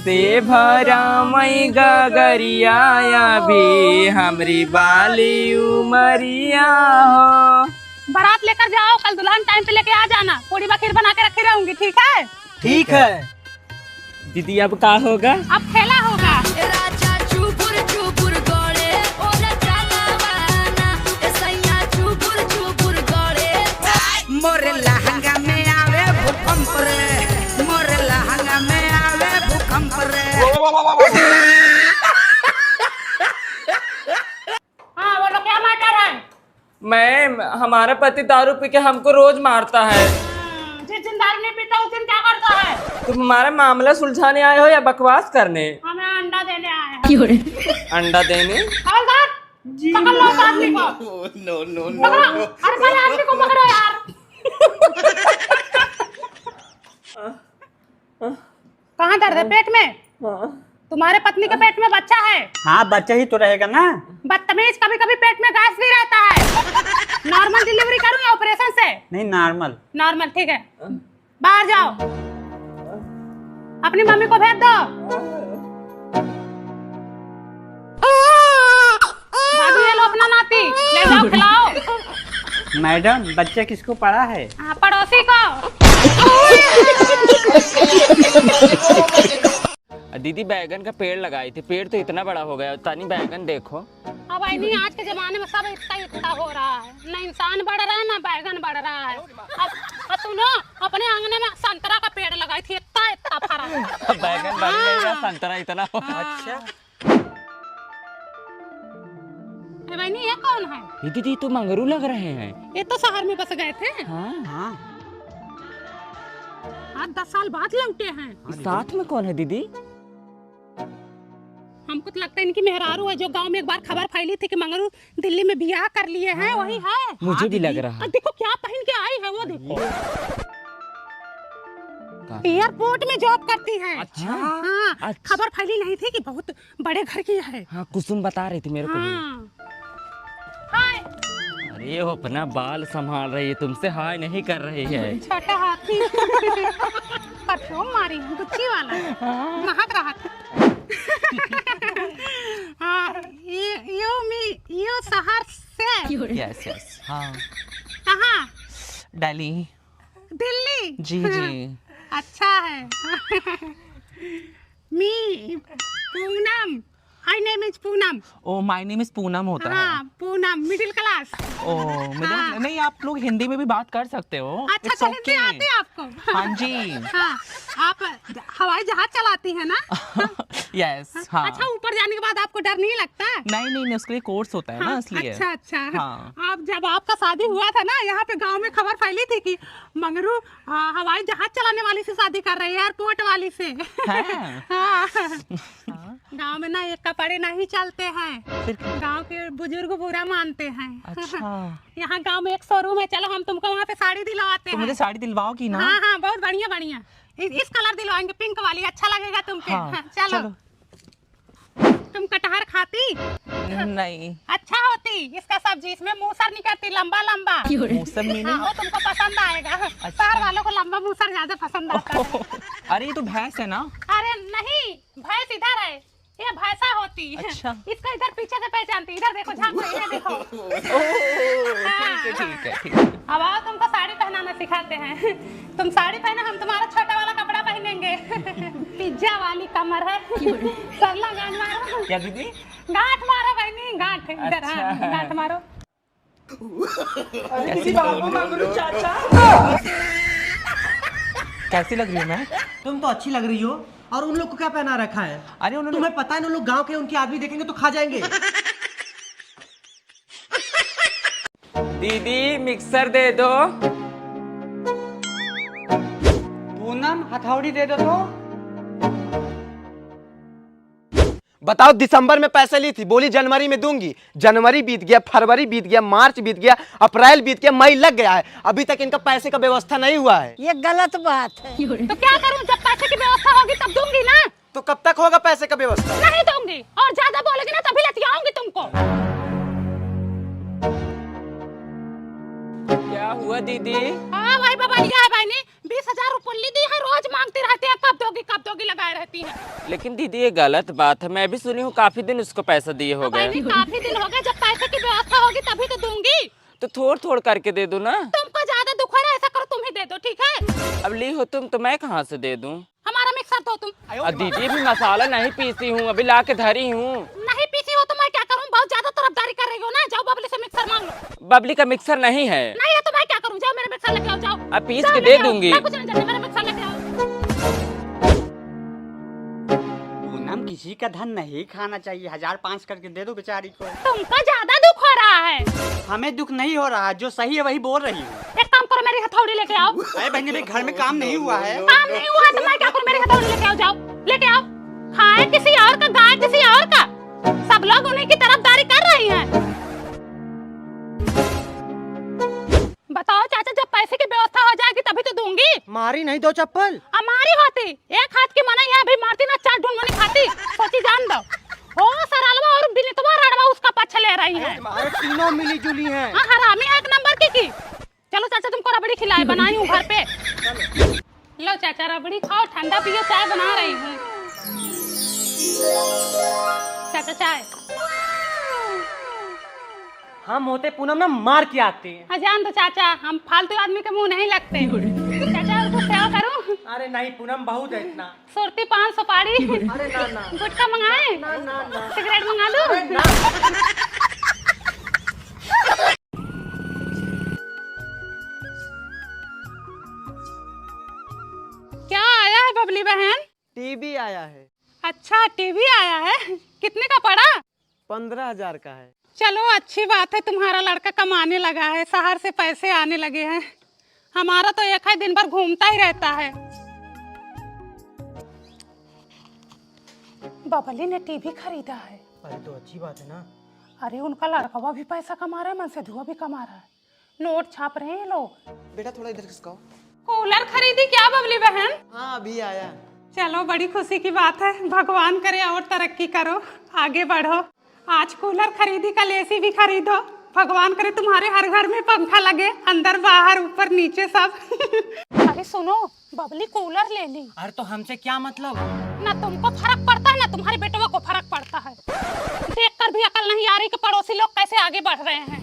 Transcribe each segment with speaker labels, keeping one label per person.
Speaker 1: से भरा मई गगरिया भी हमरी बाली उमरिया हो।
Speaker 2: बारात लेकर जाओ, कल दुल्हन टाइम पे लेके आ जाना। पूड़ी बखीर बना के रखी रहूंगी, ठीक है?
Speaker 3: ठीक है
Speaker 1: दीदी। अब क्या होगा?
Speaker 2: अब खेला होगा।
Speaker 4: मोरे लहंगा में आवे भूकंप रे, मोरे लहंगा में आवे भूकंप रे।
Speaker 2: हाँ बोलो, क्या मैटर है?
Speaker 1: मैम, हमारा पति दारू पी के हमको रोज मारता है।
Speaker 2: जिस दिन दारू नहीं पीता उस दिन क्या करता है?
Speaker 1: तुम हमारा मामला सुलझाने आए हो या बकवास करने?
Speaker 2: हमें अंडा देने आए हैं।
Speaker 1: अंडा देने?
Speaker 2: हवलदार, पकड़ लो उस आदमी को। No no no. अरे पहले आदमी को पकड़ो यार। कहाँ दर्द है? पेट में? तुम्हारे पत्नी के पेट में बच्चा है?
Speaker 3: हाँ, बच्चा ही तो रहेगा ना।
Speaker 2: बदतमीज, कभी कभी पेट में गैस भी रहता है। नॉर्मल डिलीवरी करूँ या ऑपरेशन से?
Speaker 3: नहीं, नॉर्मल।
Speaker 2: नॉर्मल, ठीक है। बाहर जाओ, अपनी मम्मी को भेज दो। भाभी, ये लो अपना नाती, ले जाओ खिलाओ।
Speaker 3: मैडम, बच्चा किसको पड़ा है?
Speaker 2: हाँ, पड़ोसी को।
Speaker 1: दीदी बैगन का पेड़ लगाई थी, पेड़ तो इतना बड़ा हो गया, तानी बैगन देखो।
Speaker 2: अब नहीं, आज के जमाने में सब इतना इतना हो रहा है। न इंसान बढ़ रहा है, न बैगन बढ़ रहा है। अब सुनो, अपने आंगन में संतरा का पेड़ लगाई थी, इतना इतना फरा।
Speaker 1: बैगन बढ़ गया, संतरा इतना हो। अच्छा
Speaker 2: बहनी, ये कौन है?
Speaker 1: दीदी तो मंगरू लग रहे हैं।
Speaker 2: ये तो शहर में बस गए थे।
Speaker 1: हाँ
Speaker 3: हाँ,
Speaker 2: आज 10 साल बाद लौटे हैं।
Speaker 1: साथ में कौन है दीदी?
Speaker 2: हमको तो लगता है इनकी मेहरारू है, जो गांव में एक बार खबर फैली थी कि मंगरू दिल्ली में बियाह कर लिए हैं। वही है।
Speaker 1: मुझे भी लग रहा है।
Speaker 2: देखो क्या पहन के आई है वो, देखो। एयरपोर्ट में जॉब करती है।
Speaker 1: अच्छा।
Speaker 2: हाँ,
Speaker 1: अच्छा।
Speaker 2: खबर फैली नहीं थी कि बहुत बड़े घर की है।
Speaker 1: हाँ, कुसुम बता रही थी मेरे को भी।
Speaker 2: हाय।
Speaker 1: अरे वो अपना बाल संभाल रही है, तुमसे हाय नहीं कर रही है।
Speaker 2: छोटा हाथी। परफ्यूम मारी है, गुच्ची वाला। महक रहा था। हाँ, यो शहर से?
Speaker 1: Yes yes. हाँ।
Speaker 2: कहाँ?
Speaker 1: दिल्ली।
Speaker 2: दिल्ली?
Speaker 1: जी जी।
Speaker 2: अच्छा है। मी Poonam, hi name is Poonam.
Speaker 5: Oh my name is Poonam होता
Speaker 2: हाँ, पूनम, मिडिल क्लास।
Speaker 5: है। ओ मिडिल नहीं, आप लोग हिंदी में भी बात कर सकते हो।
Speaker 2: अच्छा, तो हिंदी आती है आपको?
Speaker 5: हाँ जी।
Speaker 2: हाँ, आप हवाई जहाज चलाती है ना?
Speaker 5: यस। हाँ।
Speaker 2: अच्छा, ऊपर जाने के बाद आपको डर नहीं लगता?
Speaker 5: नहीं, उसके लिए कोर्स होता है ना, इसलिए।
Speaker 2: अच्छा अच्छा।
Speaker 5: हाँ।
Speaker 2: आप जब आपका शादी हुआ था ना, यहाँ पे गांव में खबर फैली थी कि मंगरू हवाई जहाज चलाने वाली से शादी कर रही है, एयरपोर्ट वाली से। हाँ। गांव में ना एक कपड़े नहीं चलते हैं, गांव के बुजुर्ग बुरा मानते हैं।
Speaker 5: अच्छा।
Speaker 2: यहाँ गांव में एक शोरूम है, चलो हम तुमको वहाँ पे साड़ी दिलवाते
Speaker 5: तो
Speaker 2: हैं।
Speaker 5: मुझे साड़ी दिलवाओगी ना?
Speaker 2: हाँ हाँ, बहुत बढ़िया बढ़िया। इस कलर दिलवाएंगे, पिंक वाली, अच्छा लगेगा तुम पे।
Speaker 5: हाँ,
Speaker 2: चलो। तुम कटहर खाती?
Speaker 5: नहीं।
Speaker 2: अच्छा होती इसका सब्जी, इसमें मूसर निकलती लंबा लंबा।
Speaker 5: मूसर मीनिंग?
Speaker 2: हाँ, वो तुमको पसंद आएगा। शहर वालों को लंबा मूसर ज्यादा पसंद आता है।
Speaker 5: अरे ये तो भैंस है ना?
Speaker 2: अरे नहीं, भैंस इधर है, ये भैंसा होती।
Speaker 5: अच्छा।
Speaker 2: इसको इधर पीछे से पहचानती, इधर देखो, झांको, ये देखो।
Speaker 5: ठीक है।
Speaker 2: अब आओ, तुमको साड़ी पहनाना सिखाते हैं। तुम साड़ी पहनो, हम तुम्हारा छोटा वाला कपड़ा पहनेंगे। पिज्जा वाली कमर है। सरला गांठ मारो।
Speaker 5: क्या दीदी?
Speaker 2: गांठ मारो बहनी, गांठ इधर। हाँ, गांठ मारो।
Speaker 5: कैसी लग रही हूँ मैं?
Speaker 3: तुम तो अच्छी लग रही हो। और उन लोग को क्या पहना रखा है?
Speaker 5: अरे उन्होंने
Speaker 3: तुम्हें पता है ना, लोग गांव के उनके आदमी देखेंगे तो खा जाएंगे।
Speaker 1: दीदी मिक्सर दे दो।
Speaker 3: पूनम, हथौड़ी दे दो तो।
Speaker 6: बताओ, दिसंबर में पैसे ली थी, बोली जनवरी में दूंगी। जनवरी बीत गया, फरवरी बीत गया, मार्च बीत गया, अप्रैल बीत गया, मई लग गया है, अभी तक इनका पैसे का व्यवस्था नहीं हुआ है।
Speaker 4: ये गलत बात है।
Speaker 2: तो क्या करूं? जब पैसे की व्यवस्था होगी तब दूंगी ना।
Speaker 6: तो कब तक होगा पैसे का व्यवस्था?
Speaker 2: नहीं दूंगी, और ज्यादा बोलेगी ना तभी लतियाऊंगी तुमको।
Speaker 1: क्या हुआ दीदी?
Speaker 2: हाँ भाई बबलिया है बहनी, 20,000 रुपये दी है, रोज मांगती रहती है, कब दोगी लगाए रहती है।
Speaker 1: लेकिन दीदी ये गलत बात है, मैं भी सुनी हूँ काफी दिन उसको पैसा दिए हो गए।
Speaker 2: बहनी काफी दिन हो गए, जब पैसे की व्यवस्था होगी तभी तो दूंगी।
Speaker 1: तो थोड़ थोड़ करके दे दो ना।
Speaker 2: तुमको ज्यादा दुख हो रहा है, ऐसा करो तुम ही दे दो, ठीक है?
Speaker 1: अब ली हो तुम तो मैं कहाँ से दे दूँ?
Speaker 2: हमारा मिक्सर दो तुम।
Speaker 1: दीदी अभी मसाला नहीं पीसी हूँ, अभी ला के धरी हूँ।
Speaker 2: नहीं पीसी हो तो मैं क्या करूँ? बहुत ज्यादा तरफदारी कर रही हो ना, जाओ बबली से मिक्सर मांग लो।
Speaker 1: बबली का मिक्सर नहीं है।
Speaker 2: नहीं है तो मैं क्या करूँ? जाओ मेरे मिक्सर लेके आओ, जाओ।
Speaker 1: अब पीस
Speaker 2: जाओ
Speaker 1: के
Speaker 2: लेके
Speaker 1: दे
Speaker 2: आओ।
Speaker 1: दूंगी।
Speaker 2: मैं कुछ नहीं जानती, मेरा मिक्सर लेके आओ।
Speaker 3: पूनम किसी का धन नहीं खाना चाहिए, 1,500 करके दे दो बेचारी को।
Speaker 2: तुमको ज्यादा दुख हो रहा है।
Speaker 3: हमें दुख नहीं हो रहा है, जो सही है वही बोल रही हूँ।
Speaker 2: एक काम करो, मेरी हथौड़ी लेके आओ।
Speaker 3: अरे बहनी भाई घर में काम नहीं हुआ है।
Speaker 2: काम नहीं हुआ है तो मैं क्या करूँ? मेरी हथौड़ी लेके आओ, जाओ लेके आओ। खाए किसी और का, गाय किसी और का, सब लोग उन्हीं की तरफदारी कर रही हैं। बताओ चाचा, जब पैसे की व्यवस्था हो जाएगी तभी तो दूंगी।
Speaker 3: मारी नहीं दो चप्पल।
Speaker 2: हमारी होती एक हाथ की मनाई है, अभी मारती ना, 4 ढूंढनी खाती, सोची जान दो। ओ सरलवा और बिनितवा रड़वा उसका पक्ष ले रही है।
Speaker 3: तुम्हारे तीनों मिली जुली हैं।
Speaker 2: हाँ हरामी है एक नंबर की। चलो चाचा, तुमको रबड़ी खिलाई, बनाई हूँ घर पे। लो चाचा रबड़ी खाओ, ठंडा पियो, चाय बना रही हूँ। चाचा चाय।
Speaker 3: हम होते पूनम ना मार के आते हैं।
Speaker 2: हाँ जान दो चाचा, हम फालतू आदमी के मुंह नहीं लगते। चाचा उनको सेवा करूँ?
Speaker 3: अरे नहीं पूनम, बहुत है इतना।
Speaker 2: सुरती 5 सुपारी।
Speaker 3: अरे ना ना
Speaker 2: गुटखा मंगाए?
Speaker 3: ना ना ना।
Speaker 2: सिगरेट मंगा लूं? क्या आया है बबली बहन?
Speaker 6: टीवी आया है।
Speaker 2: अच्छा टीवी आया है, कितने का पड़ा?
Speaker 6: 15,000 का है।
Speaker 2: चलो अच्छी बात है, तुम्हारा लड़का कमाने लगा है, शहर से पैसे आने लगे हैं। हमारा तो एक ही दिन भर घूमता ही रहता है। बबली ने टीवी खरीदा है।
Speaker 3: अरे तो अच्छी बात है ना।
Speaker 2: अरे उनका लड़का भी पैसा कमा रहा है, मनसे धुआ भी कमा रहा है, नोट छाप रहे हैं ये लोग।
Speaker 6: बेटा थोड़ा इधर खिसकाओ।
Speaker 2: कूलर खरीदी क्या बबली बहन?
Speaker 6: हाँ अभी आया।
Speaker 2: चलो बड़ी खुशी की बात है, भगवान करे और तरक्की करो, आगे बढ़ो। आज कूलर खरीदी, कल एसी भी खरीदो। भगवान करे तुम्हारे हर घर में पंखा लगे, अंदर बाहर ऊपर नीचे सब। अरे सुनो, बबली कूलर ले ली।
Speaker 3: अरे तो हमसे क्या मतलब?
Speaker 2: ना तुमको फर्क पड़ता है ना तुम्हारे बेटवा को फर्क पड़ता है। देखकर भी अकल नहीं आ रही कि पड़ोसी लोग कैसे आगे बढ़ रहे हैं।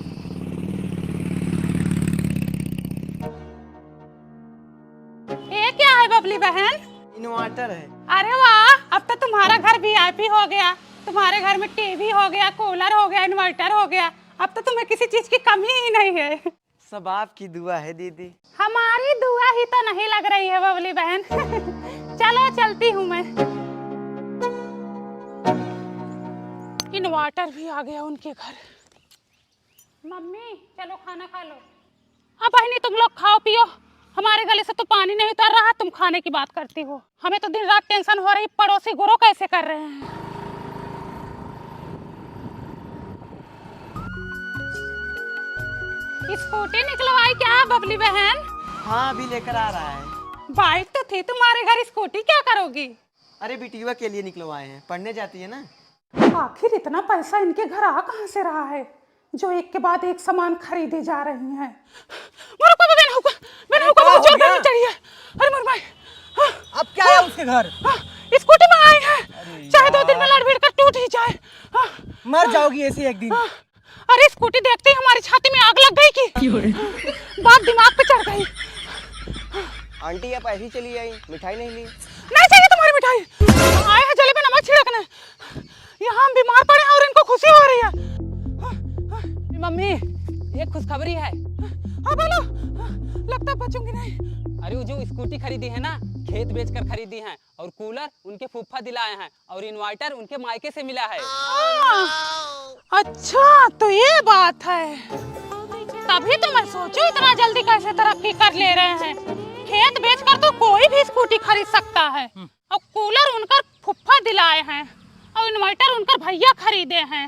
Speaker 2: ये क्या है बबली बहन?
Speaker 6: इन्वर्टर है।
Speaker 2: अरे वाह, अब तो तुम्हारा घर वीआईपी हो गया। तुम्हारे घर में टीवी हो गया, कूलर हो गया, इन्वर्टर हो गया। अब तो तुम्हें किसी चीज की कमी ही नहीं है।
Speaker 6: सब आपकी दुआ है दीदी।
Speaker 2: हमारी दुआ ही तो नहीं लग रही है बबली बहन। चलो चलती हूँ मैं। इन्वर्टर भी आ गया उनके घर। मम्मी चलो खाना खा लो। हाँ बहनी तुम लोग खाओ पियो, हमारे गले से तो पानी नहीं उतर रहा, तुम खाने की बात करती हो। हमें तो दिन रात टेंशन हो रही, पड़ोसी गुरु कैसे कर रहे हैं। स्कूटी निकलवाई क्या बबली बहन?
Speaker 6: हाँ अभी लेकर आ रहा है।
Speaker 2: बाइक तो थी तुम्हारे घर, स्कूटी क्या करोगी?
Speaker 6: अरे बिटिया के लिए निकलवाए हैं, पढ़ने जाती है ना।
Speaker 2: आखिर इतना पैसा इनके घर आ कहाँ से रहा है जो एक के बाद एक सामान खरीदे जा रही हैं। चाहिए। अरे मोर भाई,
Speaker 3: अब क्या है उसके घर?
Speaker 2: स्कूटी मंगाई है, चाहे 2 दिन में लड़ भिड़ कर टूट ही जाए।
Speaker 3: मर जाओगी ऐसे एक दिन।
Speaker 2: अरे स्कूटी देखते ही हमारी छाती में आग लग गई कि बात दिमाग पे चढ़ गई।
Speaker 6: आंटी आप ऐसी चली आई, मिठाई नहीं ली?
Speaker 2: नहीं चाहिए तुम्हारी मिठाई, आए हैं जले पे नमक छिड़कने। यहाँ हम बीमार पड़े हैं और इनको खुशी हो रही है।
Speaker 5: मम्मी एक खुशखबरी है।
Speaker 2: हाँ बोलो, लगता है बचूंगी नहीं।
Speaker 5: अरे वो जो स्कूटी खरीदी है ना, खेत बेचकर खरीदी है, और कूलर उनके फूफा दिलाए हैं, और इन्वर्टर उनके मायके से मिला है।
Speaker 2: अच्छा तो ये बात है, तभी तो मैं सोचूं इतना जल्दी कैसे तरक्की कर ले रहे हैं। खेत बेचकर तो कोई भी स्कूटी खरीद सकता है, और कूलर उनका फूफा दिलाए हैं, और इन्वर्टर उनका भैया खरीदे हैं।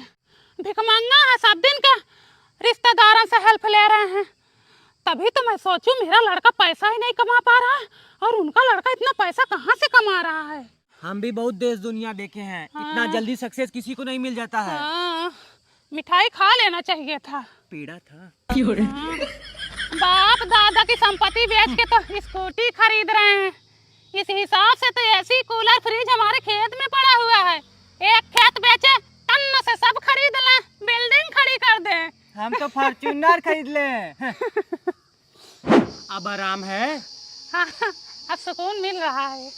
Speaker 2: भिखमंगा है, सब दिन का रिश्तेदारों से हेल्प ले रहे हैं। तभी तो मैं सोचूं मेरा लड़का पैसा ही नहीं कमा पा रहा है, और उनका लड़का इतना पैसा कहाँ से कमा रहा है।
Speaker 3: हम भी बहुत देश दुनिया देखे हैं, इतना जल्दी सक्सेस किसी को नहीं मिल जाता है।
Speaker 2: हाँ, मिठाई खा लेना चाहिए था।
Speaker 3: पीड़ा था।
Speaker 2: बाप दादा की संपत्ति बेच के तो स्कूटी खरीद रहे हैं। इस हिसाब से तो ऐसी कूलर फ्रिज हमारे खेत में पड़ा हुआ है। एक खेत बेचे टन से सब खरीद लें, बिल्डिंग खड़ी कर दें।
Speaker 3: हम तो फॉर्च्यूनर खरीद ले। अब आराम है।
Speaker 2: हाँ, अब सुकून मिल रहा है।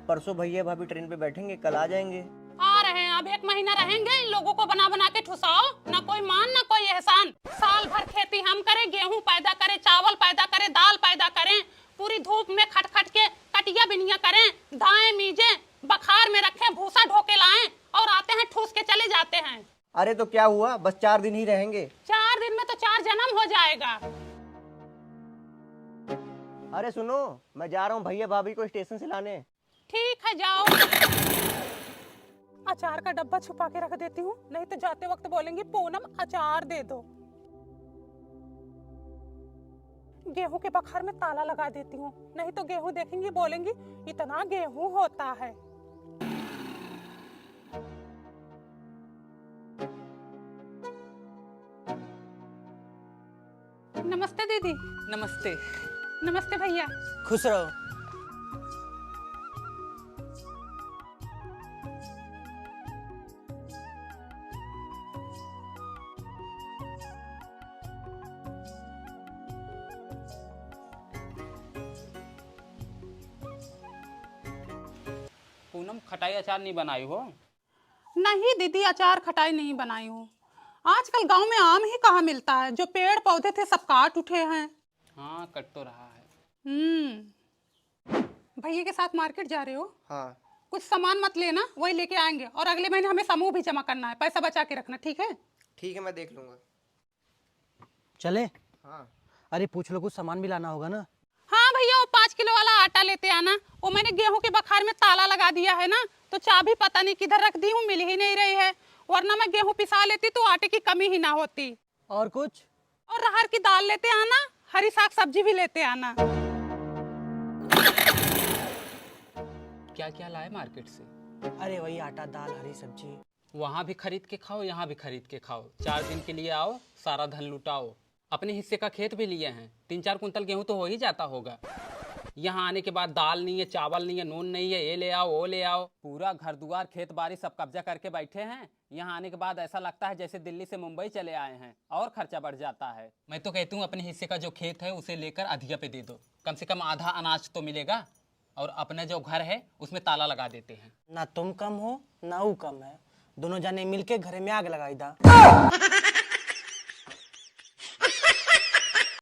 Speaker 7: परसों भैया भाभी ट्रेन पे बैठेंगे, कल आ जाएंगे।
Speaker 2: आ रहे हैं, अब 1 महीना रहेंगे। इन लोगों को बना बना के ठुसाओ, ना कोई मान ना कोई एहसान। साल भर खेती हम करें, गेहूं पैदा करें, चावल पैदा करें, दाल पैदा करें, पूरी धूप में खट खट के कटिया बिनिया करें, दाएं मीजे बखार में रखें, भूसा ढोके लाएं और आते हैं ठूस के चले जाते हैं।
Speaker 7: अरे तो क्या हुआ, बस 4 दिन ही रहेंगे।
Speaker 2: 4 दिन में तो 4 जन्म हो जाएगा।
Speaker 7: अरे सुनो, मैं जा रहा हूँ भैया भाभी को स्टेशन से लाने।
Speaker 2: ठीक है, जाओ। अचार का डब्बा छुपा के रख देती हूँ, नहीं तो जाते वक्त बोलेंगी पूनम अचार दे दो। गेहूं के बखार में ताला लगा देती हूँ, नहीं तो गेहूं देखेंगी बोलेंगी इतना गेहूं होता है। नमस्ते दीदी।
Speaker 5: नमस्ते।
Speaker 2: नमस्ते भैया।
Speaker 7: खुश रहो।
Speaker 5: पूनम खटाई अचार नहीं बनाई हो?
Speaker 2: नहीं दीदी, अचार खटाई नहीं बनाई हूँ। आजकल गांव में आम ही कहाँ मिलता है, जो पेड़ पौधे थे सब काट उठे हैं।
Speaker 5: हाँ, कट तो रहा है।
Speaker 2: भैया के साथ मार्केट जा रहे हो?
Speaker 7: हाँ।
Speaker 2: कुछ सामान मत लेना, वही लेके आएंगे। और अगले महीने हमें समूह भी जमा करना है, पैसा बचा के रखना, ठीक है?
Speaker 7: ठीक है, मैं देख लूंगा।
Speaker 8: चले?
Speaker 7: हाँ।
Speaker 8: अरे पूछ लो, कुछ सामान भी लाना होगा ना।
Speaker 2: हाँ भैया, वो 5 किलो वाला आटा लेते आना। वो मैंने गेहूं के बखार में ताला लगा दिया है ना, तो चाबी पता नहीं किधर रख दी हूँ, मिल ही नहीं रही है। वरना मैं गेहूं पिसा लेती तो आटे की कमी ही ना होती।
Speaker 8: और कुछ?
Speaker 2: और अरहर की दाल लेते आना, हरी साग सब्जी भी लेते आना।
Speaker 5: क्या क्या लाए मार्केट से?
Speaker 8: अरे वही आटा, दाल, हरी सब्जी।
Speaker 5: वहाँ भी खरीद के खाओ, यहाँ भी खरीद के खाओ। 4 दिन के लिए आओ, सारा धन लुटाओ। अपने हिस्से का खेत भी लिए हैं, 3-4 कुंतल गेहूं तो हो ही जाता होगा। यहाँ आने के बाद दाल नहीं है, चावल नहीं है, नून नहीं है, ये ले आओ वो ले आओ। पूरा घर दुआर खेत बाड़ी सब कब्जा करके बैठे हैं। यहाँ आने के बाद ऐसा लगता है जैसे दिल्ली से मुंबई चले आए हैं, और खर्चा बढ़ जाता है। मैं तो कहती हूँ अपने हिस्से का जो खेत है उसे लेकर अधिया पे दे दो, कम से कम आधा अनाज तो मिलेगा। और अपने जो घर है उसमें ताला लगा देते हैं।
Speaker 8: ना तुम कम हो ना वो कम है, दोनों जाने मिलके घर में आग लगाई दा।